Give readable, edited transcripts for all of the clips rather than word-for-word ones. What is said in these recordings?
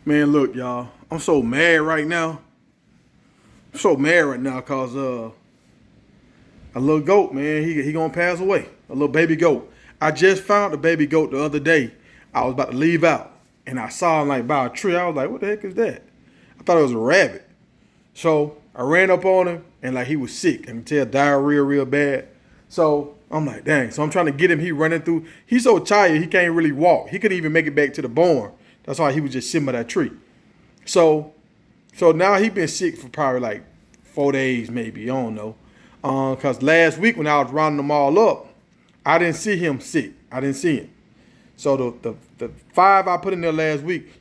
Man, look, y'all. I'm so mad right now. I'm so mad right now because a little goat, man, he gonna pass away. A little baby goat. I just found the baby goat the other day. I was about to leave out, and I saw him like by a tree. I was like, "What the heck is that?" I thought it was a rabbit. So I ran up on him, and like he was sick. I can tell diarrhea real bad. So I'm like, dang. So I'm trying to get him. He running through. He's so tired he can't really walk. He couldn't even make it back to the barn. That's why he was just sitting by that tree. So so now he been sick for probably like 4 days, maybe. I don't know. Cause last week when I was rounding them all up, I didn't see him sick. I didn't see him. So the five I put in there last week,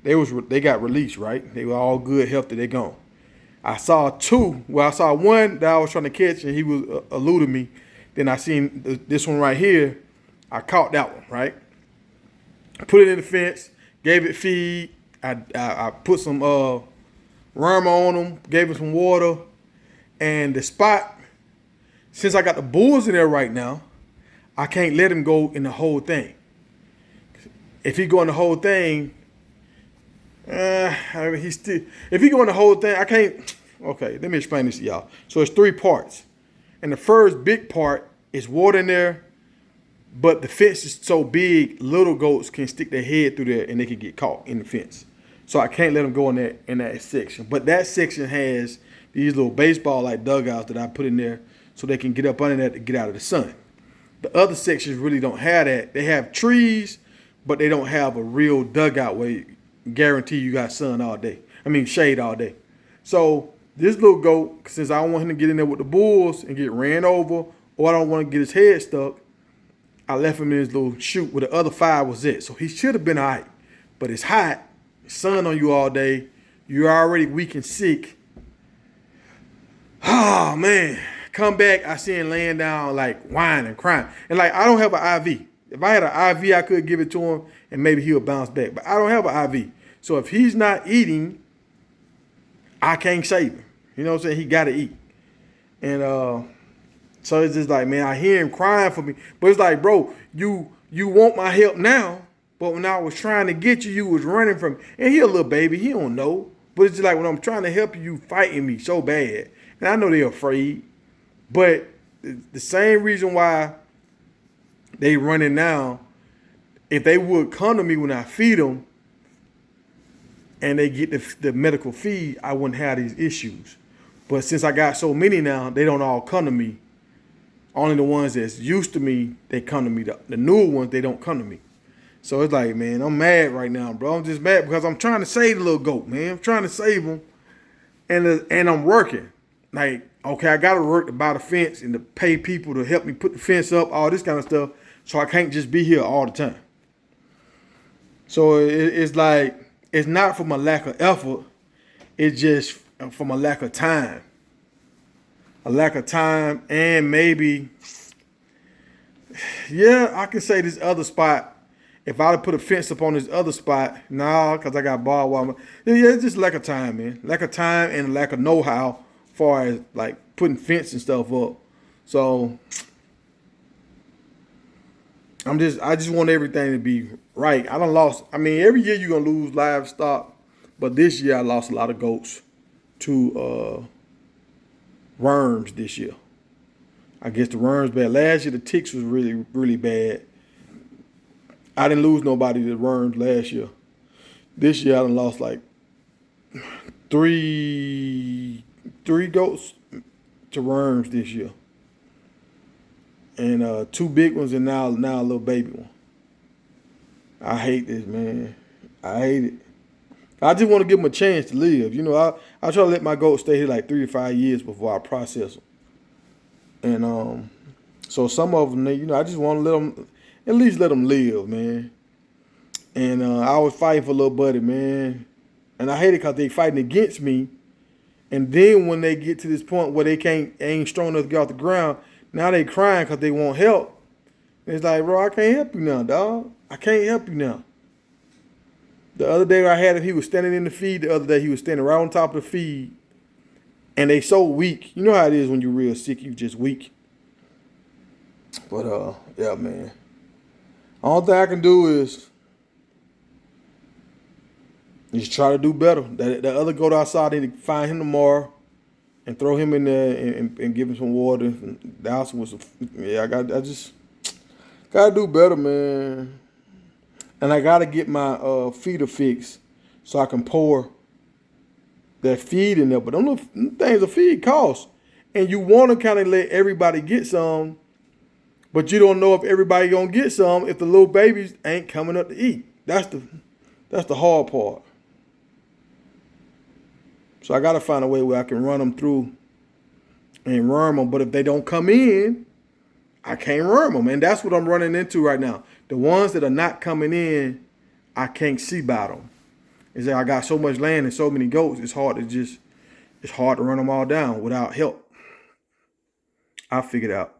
they got released, right? They were all good, healthy. They gone. I saw two. Well, I saw one that I was trying to catch, and he was eluding me. Then I seen this one right here. I caught that one, right? Put it in the fence, gave it feed. I put some worm on them, gave him some water, and the spot. Since I got the bulls in there right now, I can't let him go in the whole thing. If he go in the whole thing, I mean, he still. If he go in the whole thing, I can't. Okay, let me explain this to y'all. So it's three parts, and the first big part is water in there, but the fence is so big, little goats can stick their head through there and they can get caught in the fence. So I can't let them go in that section. But that section has these little baseball like dugouts that I put in there so they can get up under that to get out of the sun. The other sections really don't have that. They have trees, but they don't have a real dugout where you guarantee you got sun all day. I mean shade all day. So this little goat, since I don't want him to get in there with the bulls and get ran over, or I don't want to get his head stuck, I left him in his little chute where the other five was at. So he should have been all right. But it's hot, sun on you all day. You're already weak and sick. Oh man. Come back, I see him laying down like whining, crying. And like I don't have an IV. If I had an IV, I could give it to him and maybe he'll bounce back. But I don't have an IV. So if he's not eating, I can't save him. You know what I'm saying? He gotta eat. And so it's just like, man, I hear him crying for me. But it's like, bro, you want my help now, but when I was trying to get you, you was running from me. And he a little baby, he don't know. But it's just like when I'm trying to help you, you fighting me so bad. And I know they're afraid. But the same reason why they running now, if they would come to me when I feed them and they get the medical feed, I wouldn't have these issues. But since I got so many now, they don't all come to me. Only the ones that's used to me, they come to me. The newer ones, they don't come to me. So it's like, man, I'm mad right now, bro. I'm just mad because I'm trying to save the little goat, man. I'm trying to save him, and I'm working. Like, okay, I got to work to buy the fence and to pay people to help me put the fence up, all this kind of stuff. So I can't just be here all the time. So it's like, it's not from a lack of effort. It's just from a lack of time. A lack of time and maybe, yeah, I can say this other spot. If I'd have put a fence up on this other spot, nah, because I got barbed wire. Yeah, it's just lack of time, man. Lack of time and lack of know-how as far as like putting fence and stuff up. So I just want everything to be right. I done lost. I mean, every year you're gonna lose livestock, but this year I lost a lot of goats to worms this year. I guess the worms bad. Last year the ticks was really, really bad. I didn't lose nobody to worms last year. This year I done lost like three goats to worms this year. And two big ones and now a little baby one. I hate this, man. I hate it. I just want to give them a chance to live. You know, I try to let my goats stay here like 3 to 5 years before I process them. And so some of them, I just want to let them, at least let them live, man. And I was fighting for little buddy, man. And I hate it because they fighting against me. And then when they get to this point where ain't strong enough to get off the ground, now they crying because they want help. And it's like, bro, I can't help you now, dog. I can't help you now. The other day I had him, he was standing in the feed. The other day he was standing right on top of the feed. And they so weak. You know how it is when you're real sick, you just weak. But yeah, man. All thing I can do is, Just try to do better. The other goat outside, I need to find him tomorrow and throw him in there and give him some water. And douse him with some. Yeah, I just gotta do better, man. And I gotta get my feeder fixed so I can pour that feed in there. But them things of feed cost, and you want to kind of let everybody get some, but you don't know if everybody gonna get some if the little babies ain't coming up to eat. That's the hard part. So I gotta find a way where I can run them through and worm them. But if they don't come in, I can't worm them, and that's what I'm running into right now. The ones that are not coming in, I can't see about them. Is that I got so much land and so many goats, it's hard to run them all down without help. I'll figure it out.